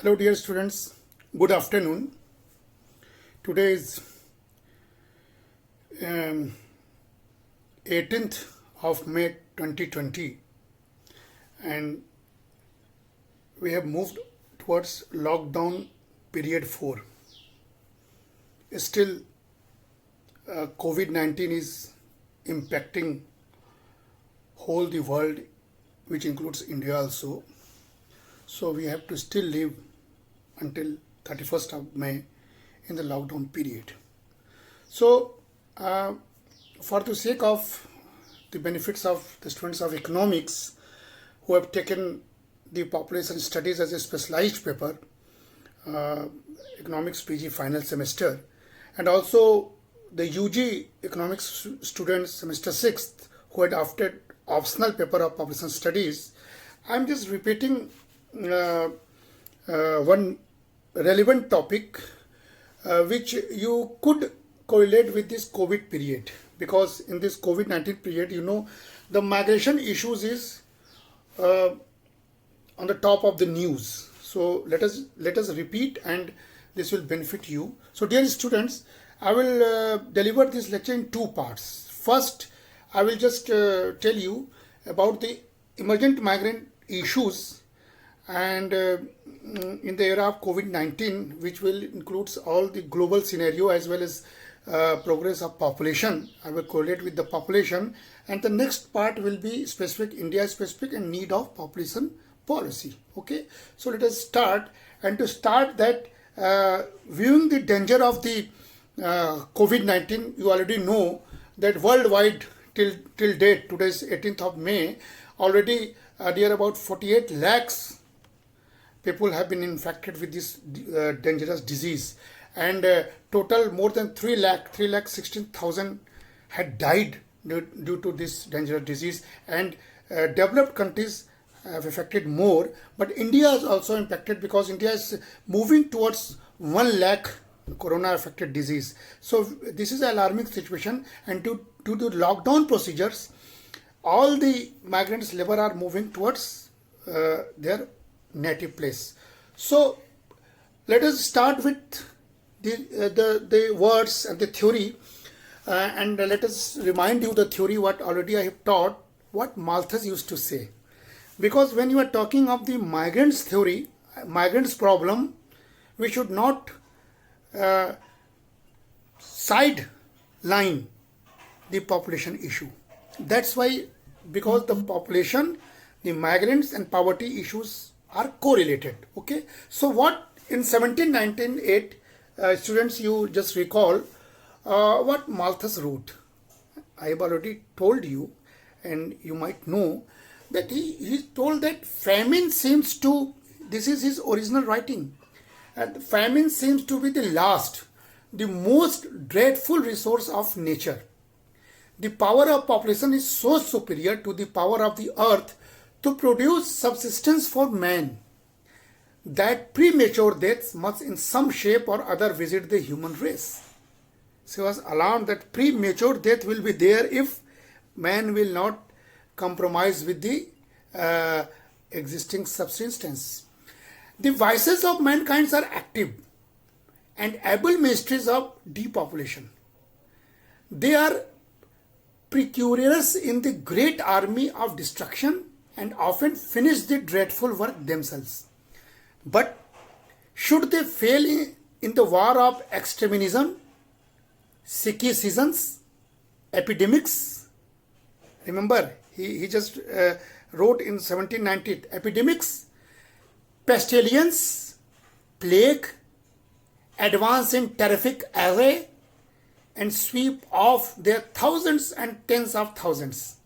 Hello, dear students. Good afternoon. Today is um, 18th of May 2020, and we have moved towards lockdown period 4. Still, COVID-19 is impacting whole the world, which includes India also. So we have to still live until 31st of May in the lockdown period. So for the sake of the benefits of the students of economics who have taken the population studies as a specialized paper, economics PG final semester, and also the UG economics students semester 6th who had opted optional paper of population studies, I'm just repeating one relevant topic which you could correlate with this COVID period, because in this COVID-19 period, the migration issues is on the top of the news. So let us repeat, and this will benefit you. So dear students, I will deliver this lecture in two parts. First, I will just tell you about the emergent migrant issues and in the era of COVID-19, which will includes all the global scenario as well as progress of population. I will correlate with the population, and the next part will be specific, India specific, and need of population policy. Okay, so let us start. And to start that, viewing the danger of the COVID-19, you already know that worldwide till date, today's 18th of May, already near about 48 lakhs people have been infected with this dangerous disease, and total more than 3,16,000 had died due to this dangerous disease, and developed countries have affected more, but India is also impacted because India is moving towards 1 lakh corona affected disease. So this is an alarming situation, and due to lockdown procedures, all the migrants labor are moving towards their native place. So let us start with the words and the theory, and let us remind you the theory what already I have taught, what Malthus used to say. Because when you are talking of the migrants theory, migrants problem, we should not sideline the population issue. That's why, because the population, the migrants and poverty issues are correlated. Okay, so what in 1798 students, you just recall what Malthus wrote. I have already told you, and you might know that he told that famine seems to, this is his original writing, and famine seems to be the last, the most dreadful resource of nature. The power of population is so superior to the power of the earth to produce subsistence for man, that premature death must in some shape or other visit the human race. So he was alarmed that premature death will be there if man will not compromise with the existing subsistence. The vices of mankind are active and able ministries of depopulation. They are precurious in the great army of destruction, and often finish the dreadful work themselves. But should they fail in the war of extremism, sicky seasons, epidemics? Remember, he just wrote in 1790, epidemics, pestilence, plague, advance in terrific array, and sweep off their thousands and tens of thousands.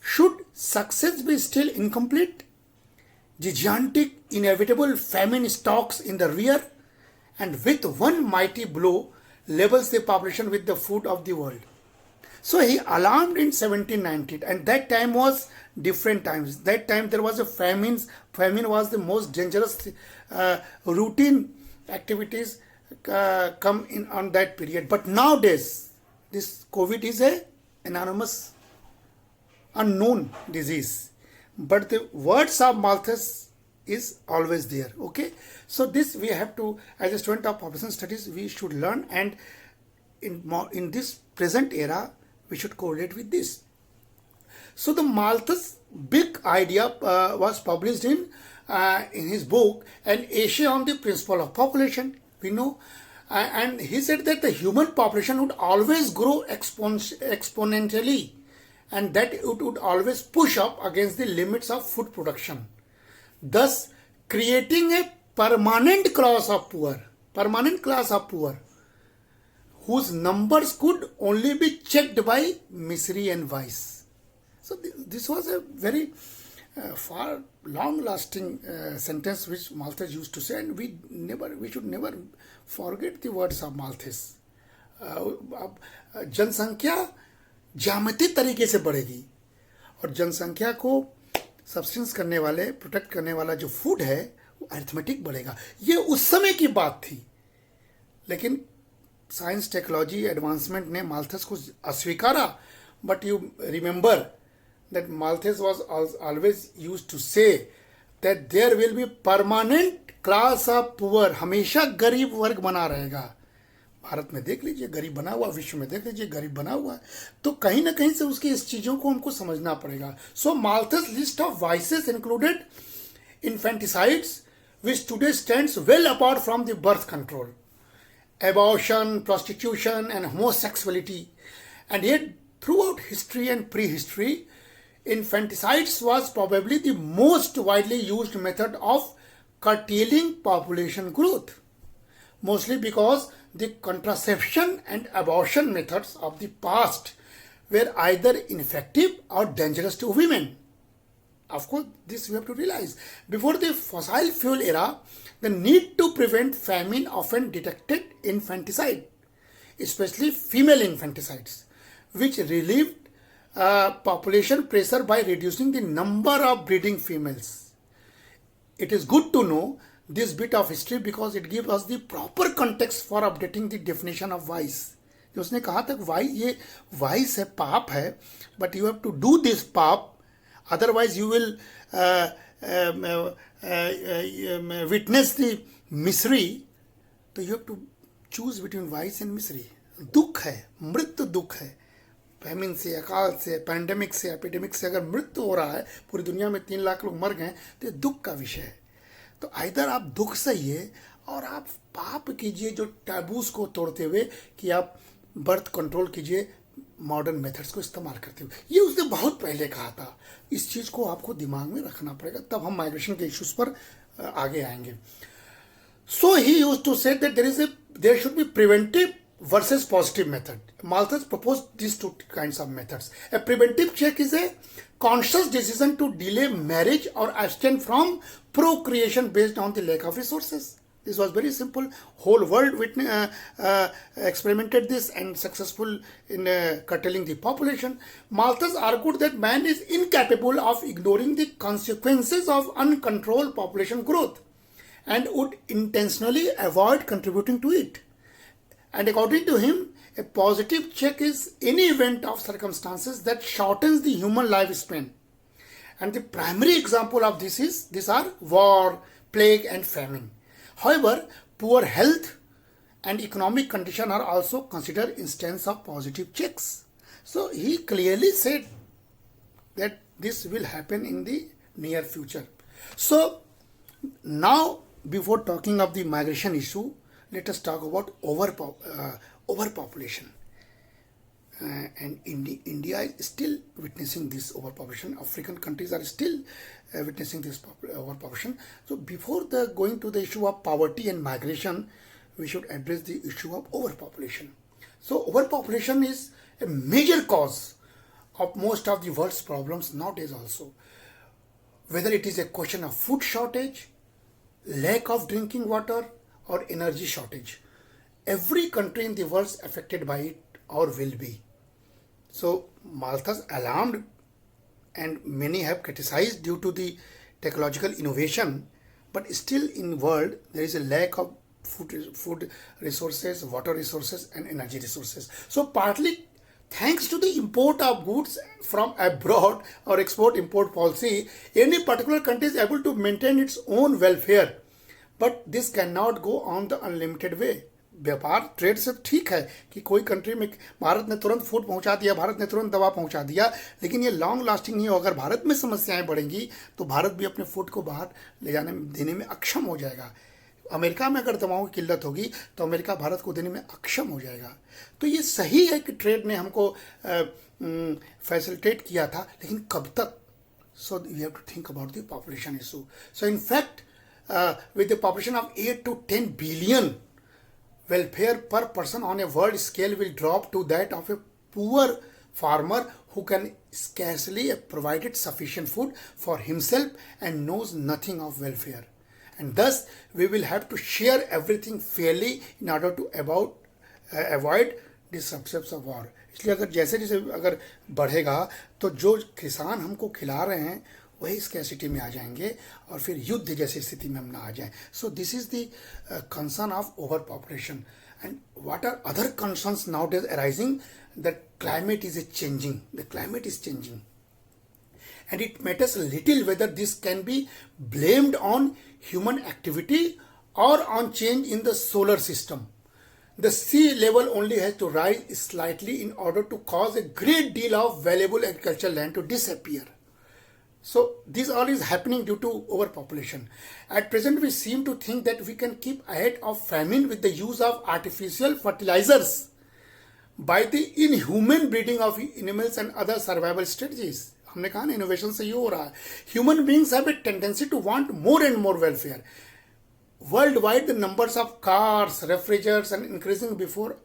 Should success be still incomplete, gigantic, inevitable famine stalks in the rear, and with one mighty blow levels the population with the food of the world. So he alarmed in 1790, and that time was different times. That time there was a famine. Famine was the most dangerous routine activities come in on that period. But nowadays, this COVID is a anonymous, unknown disease. But the words of Malthus is always there. Okay, so this we have to, as a student of population studies, we should learn, and in this present era we should correlate with this. So the Malthus big idea was published in his book An Essay on the Principle of Population. We know, and he said that the human population would always grow exponentially, and that it would always push up against the limits of food production, thus creating a permanent class of poor, whose numbers could only be checked by misery and vice. So this was a very far long-lasting sentence which Malthus used to say, and we should never forget the words of Malthus. जनसंख्या ज्यामितीय तरीके से बढ़ेगी, और जनसंख्या को substance करने वाले, प्रोटेक्ट करने वाला जो फूड है वो अरिथमेटिक बढ़ेगा. ये उस समय की बात थी, लेकिन साइंस टेक्नोलॉजी एडवांसमेंट ने माल्थस को अस्वीकारा. But you remember that Malthus was always used to say that there will be permanent class of poor. हमेशा गरीब वर्ग बना रहेगा. भारत में देख लीजिए गरीब बना हुआ, विश्व में देख लीजिए गरीब बना हुआ. तो कहीं ना कहीं से उसकी इस चीजों को हमको समझना पड़ेगा. So Malthus list of vices included infanticides, which today stands well apart from the birth control, abortion, prostitution, and homosexuality. And yet throughout history and prehistory, infanticides was probably the most widely used method of curtailing population growth, mostly because the contraception and abortion methods of the past were either ineffective or dangerous to women. Of course, this we have to realize. Before the fossil fuel era, the need to prevent famine often detected infanticide, especially female infanticides, which relieved population pressure by reducing the number of breeding females. It is good to know this bit of history because it gives us the proper context for updating the definition of vice. जो उसने कहा था ये vice है, पाप है, but you have to do this पाप, otherwise you will witness the misery. तो you have to choose between vice and misery. दुख है, मृत्यु दुख है. फैमिन से, अकाल से, पैंडेमिक से, एपिडेमिक से अगर मृत्यु हो रहा है, पूरी दुनिया में 3 लाख लोग मर गए, तो ये दुख का विषय है. तो इधर आप दुख सहिए और आप पाप कीजिए जो टैबूज को तोड़ते हुए कि आप बर्थ कंट्रोल कीजिए मॉडर्न मेथड्स को इस्तेमाल करते हुए. ये उसने बहुत पहले कहा था. इस चीज़ को आपको दिमाग में रखना पड़ेगा, तब हम माइग्रेशन के इश्यूज पर आगे आएंगे. So he used to say that there should be preventive versus positive method. Malthus proposed these two kinds of methods. A preventive check is a conscious decision to delay marriage or abstain from procreation based on the lack of resources. This was very simple. Whole world experimented this and successful in curtailing the population. Malthus argued that man is incapable of ignoring the consequences of uncontrolled population growth and would intentionally avoid contributing to it. And according to him, a positive check is any event of circumstances that shortens the human lifespan. And the primary example of these are war, plague, and famine. However, poor health and economic condition are also considered instances of positive checks. So he clearly said that this will happen in the near future. So now, before talking of the migration issue, let us talk about overpopulation. And India is still witnessing this overpopulation. African countries are still witnessing this overpopulation. So before going to the issue of poverty and migration, we should address the issue of overpopulation. So overpopulation is a major cause of most of the world's problems nowadays also. Whether it is a question of food shortage, lack of drinking water, or energy shortage. Every country in the world is affected by it or will be. So Malthus alarmed, and many have criticized due to the technological innovation, but still in world there is a lack of food resources, water resources, and energy resources. So partly thanks to the import of goods from abroad or export import policy, any particular country is able to maintain its own welfare. But this cannot go on the unlimited way. व्यापार trade से ठीक है कि कोई country में भारत ने तुरंत food पहुंचा दिया, भारत ने तुरंत दवा पहुंचा दिया, लेकिन ये लॉन्ग लास्टिंग नहीं हो. अगर भारत में समस्याएं बढ़ेंगी तो भारत भी अपने फूड को बाहर ले जाने देने में अक्षम हो जाएगा. अमेरिका में अगर दवाओं की किल्लत होगी तो अमेरिका भारत को देने में अक्षम हो जाएगा. तो ये सही है कि ट्रेड ने हमको फैसिलिटेट किया था, लेकिन कब तक? So we have to think about the population issue. So in fact with the population of 8 to 10 billion, welfare per person on a world scale will drop to that of a poor farmer who can scarcely provided sufficient food for himself and knows nothing of welfare. And thus we will have to share everything fairly in order to avoid disruptions of war. इसलिए अगर जैसे जैसे अगर बढ़ेगा तो जो किसान हमको खिला रहे हैं वही स्कैसिटी में आ जाएंगे और फिर युद्ध जैसी स्थिति में हम ना आ जाएं. So this is the concern of overpopulation. And what are other concerns nowadays arising? The climate is changing. The climate is changing and it matters little whether this can be blamed on human activity or on change in the solar system. The sea level only has to rise slightly in order to cause a great deal of valuable agricultural land to disappear. So this all is happening due to overpopulation. At present we seem to think that we can keep ahead of famine with the use of artificial fertilizers by the inhuman breeding of animals and other survival strategies. हमने कहा ना innovation से ये हो रहा है. Human beings have a tendency to want more and more welfare. Worldwide the numbers of cars, refrigerators and increasing before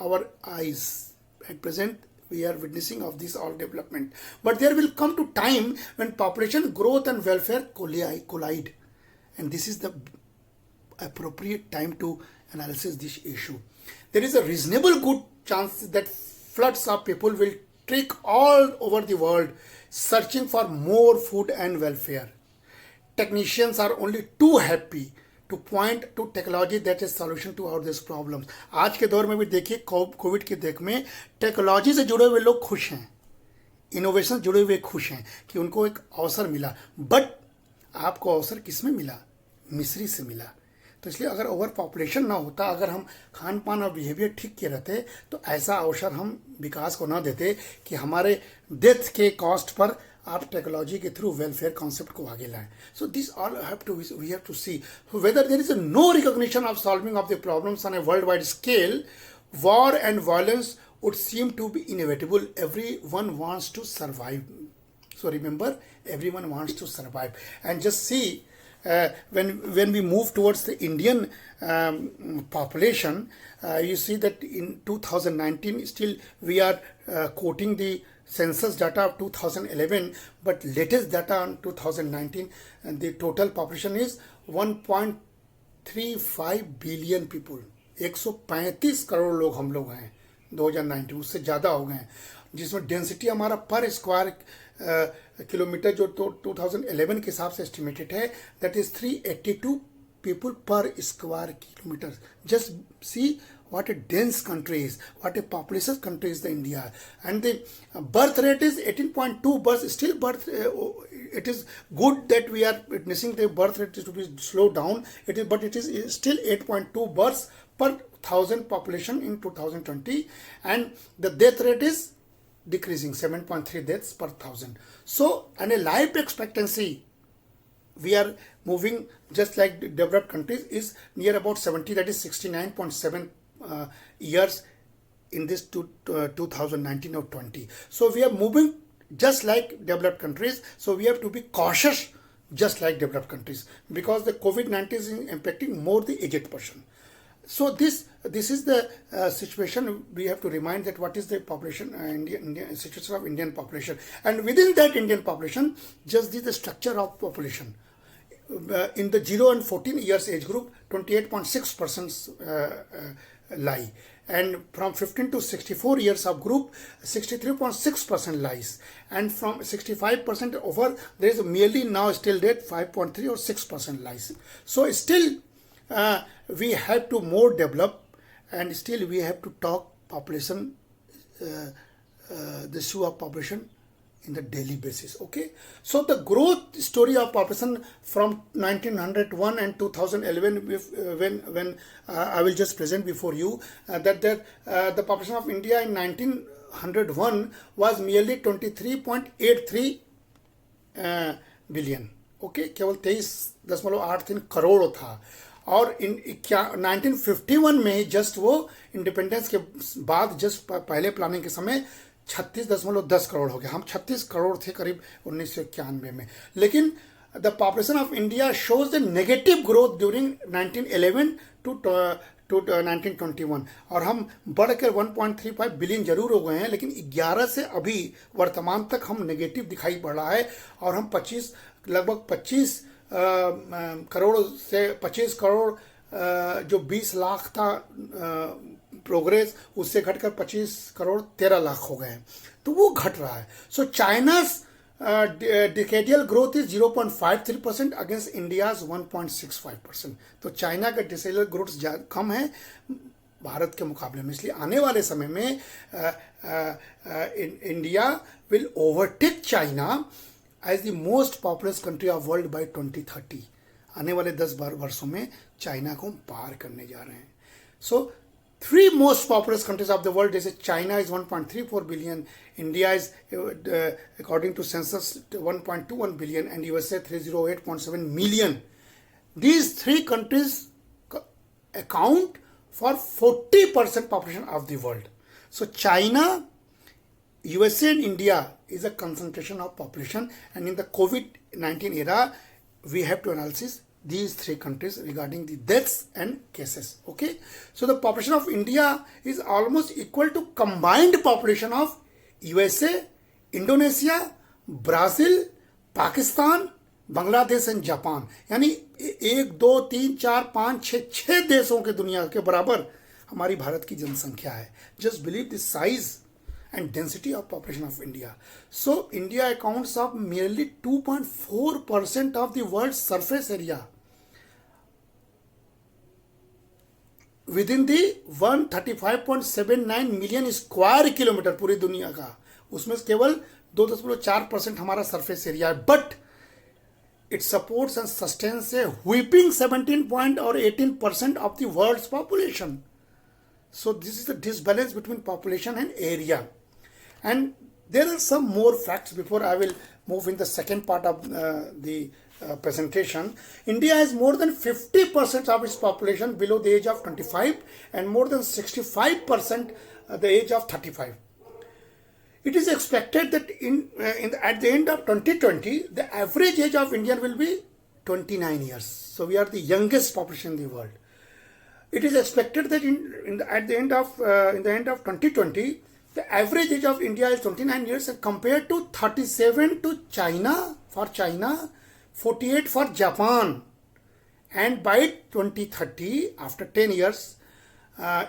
our eyes. At present we are witnessing of this all development. But there will come to time when population growth and welfare collide. And this is the appropriate time to analyze this issue. There is a reasonable good chance that floods of people will trek all over the world searching for more food and welfare. Technicians are only too happy to point to technology that is solution to all these problems. आज के दौर में भी देखिए Covid के देख में technology से जुड़े हुए लोग खुश हैं, इनोवेशन से जुड़े हुए खुश हैं कि उनको एक अवसर मिला. बट आपको अवसर किस में मिला? मिस्री से मिला. तो इसलिए अगर ओवर पॉपुलेशन ना होता, अगर हम खान पान और बिहेवियर ठीक किए रहते तो ऐसा अवसर हम विकास को ना देते कि हमारे डेथ के कॉस्ट पर आप टेक्नोलॉजी के थ्रू वेलफेयर कॉन्सेप्ट को आगे लाएं. So this all we have to see whether there is no recognition of solving of the problems on a worldwide scale. War and violence would seem to be inevitable. Everyone wants to survive. So remember, everyone wants to survive. And just see, when we move towards the Indian population, you see that in 2019 still we are quoting the census data of 2011, but latest data on 2019, and the total population is 1.35 billion people. 135 crore लोग हम लोग हैं 2019, उससे ज़्यादा हो गए हैं, जिसमें डेंसिटी हमारा पर स्क्वायर किलोमीटर जो 2011 के हिसाब से एस्टिमेटेड है, that is 382 people per square kilometer. Just see what a dense country is, what a populous country is the India. And the birth rate is 18.2 births. Still birth, it is good that we are witnessing the birth rate to be slowed down. But it is still 8.2 births per 1,000 population in 2020. And the death rate is decreasing, 7.3 deaths per 1,000. So, and a life expectancy, we are moving just like the developed countries, is near about 70, that is 69.7 years in this 2019 or 20. So we are moving just like developed countries. So we have to be cautious just like developed countries, because the COVID-19 is impacting more the aged person. So this is the situation. We have to remind that what is the population, Indian situation of Indian population, and within that Indian population, just the structure of population. In the 0 and 14 years age group, 28.6% lie, and from 15 to 64 years of group, 63.6% lies, and from 65% over, there is merely now still that 5.3 or 6% lies. So still we have to more develop, and still we have to talk population the issue of population in the daily basis. Okay, so the growth story of population from 1901 and 2011, when I will just present before you that the population of India in 1901 was merely 23.83 billion. Okay, केवल 23.83 करोड़ था. और 1951 में just वो independence के बाद just पहले planning के समय 36.10 करोड़ हो गया. हम 36 करोड़ थे करीब 1991 में. लेकिन the population of India shows the negative growth during 1911 to 1921, और हम बढ़कर 1.35 बिलियन जरूर हो गए हैं, लेकिन 11 से अभी वर्तमान तक हम नेगेटिव दिखाई पड़ रहा है. और हम लगभग 25 करोड़ से 25 करोड़ जो 20 लाख था प्रोग्रेस, उससे घटकर 25 करोड़ 13 लाख हो गए हैं. तो वो घट रहा है. So China's decadal growth is 0.53% against India's 1.65%. तो चाइना का डिकेडियल ग्रोथ कम है भारत के मुकाबले में. इसलिए आने वाले समय में India will overtake China as the most populous country of world by 2030. आने वाले 10 वर्षों में चाइना को पार करने जा रहे हैं. सो 3 most populous countries of the world, जैसे China is 1.34 billion, India is according to census 1.21 billion, and USA 308.7 million. These 3 countries account for 40% population of the world. So China, USA and India is a concentration of population, and in the COVID-19 era we have to analyze these 3 countries regarding the deaths and cases. Okay, so the population of India is almost equal to combined population of USA, Indonesia, Brazil, Pakistan, Bangladesh and Japan. यानी 1 2 3 4 5 6 देशों के दुनिया के बराबर हमारी भारत की जनसंख्या है. Just believe the size and density of population of India. So India accounts of merely 2.4% of the world's surface area within the 135.79 million square kilometre पूरी दुनिया का. उसमें केवल 2.4% हमारा सरफेस एरिया है. But it supports and sustains a whopping 18% of the world's population. So this is the disbalance between population and area. And there are some more facts before I will move in the second part of the presentation. India has more than 50% of its population below the age of 25 and more than 65% the age of 35. It is expected that at the end of 2020, the average age of Indian will be 29 years. So we are the youngest population in the world. It is expected that at the end of 2020, the average age of India is 29 years, and compared to 37 to China, 48 for Japan. And by 2030, after 10 years,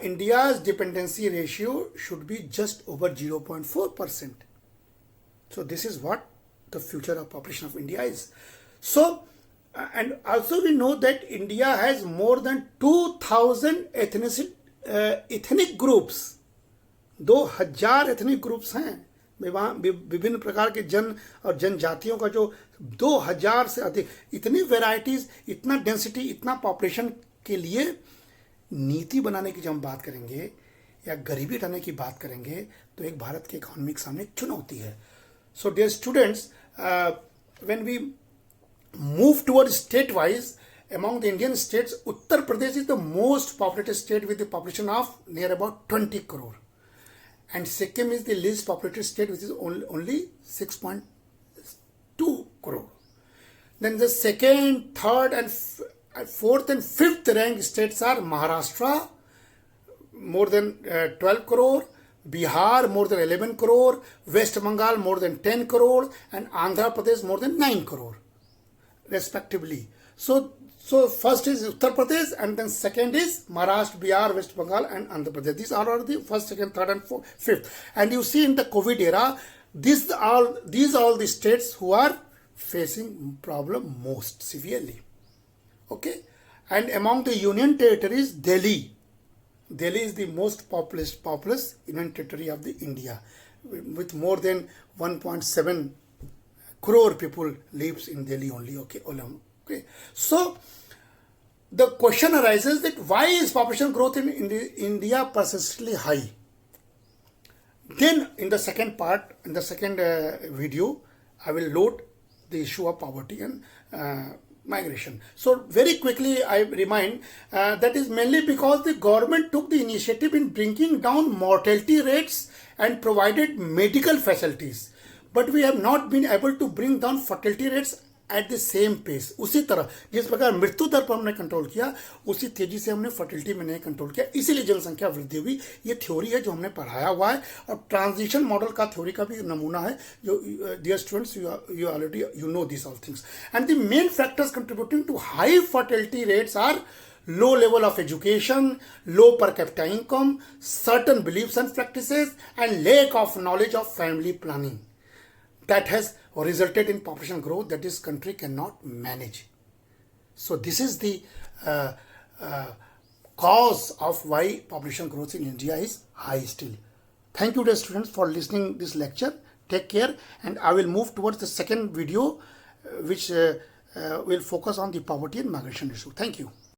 India's dependency ratio should be just over 0.4%. So this is what the future of population of India is. So, and also we know that India has more than 2,000 ethnic groups. 2000 ethnic groups हैं. विभिन्न प्रकार के जन और जनजातियों का जो 2000 से अधिक, इतनी वेराइटीज, इतना डेंसिटी, इतना पॉपुलेशन के लिए नीति बनाने की जब हम बात करेंगे या गरीबी हटाने की बात करेंगे तो एक भारत के इकोनॉमी के सामने चुनौती है. So dear students, when we move toward state wise among the Indian states, Uttar Pradesh is the most populated state with a population of near about 20 crore. And Sikkim is the least populated state, which is only 6.2 crore. Then the second, third and fourth and fifth ranked states are Maharashtra, more than 12 crore, Bihar more than 11 crore, West Bengal more than 10 crore, and Andhra Pradesh more than 9 crore, respectively. So first is Uttar Pradesh, and then second is Maharashtra, Bihar, West Bengal, and Andhra Pradesh. These are the first, second, third, and fourth, fifth. And you see in the COVID era, these are all the states who are facing problem most severely. Okay, and among the union territories, Delhi is the most populous union territory of the India, with more than 1.7 crore people lives in Delhi only. Okay. So the question arises that why is population growth in India persistently high? Then in the second part, in the second video, I will load the issue of poverty and migration. So very quickly I remind that is mainly because the government took the initiative in bringing down mortality rates and provided medical facilities. But we have not been able to bring down fertility rates at the same pace. उसी तरह जिस प्रकार मृत्यु दर पर हमने control किया उसी तेजी से हमने फर्टिलिटी में नहीं कंट्रोल किया, इसीलिए जनसंख्या वृद्धि हुई. ये थ्योरी है जो हमने पढ़ाया हुआ है और ट्रांजिशन मॉडल का थ्योरी का भी नमूना है जो dear students you already you know this all things. And the main factors contributing to high fertility rates are low level of education, low per capita income, certain beliefs and practices, and lack of knowledge of family planning. That has resulted in population growth that this country cannot manage. So this is the cause of why population growth in India is high still. Thank you dear students for listening this lecture. Take care, and I will move towards the second video which will focus on the poverty and migration issue. Thank you.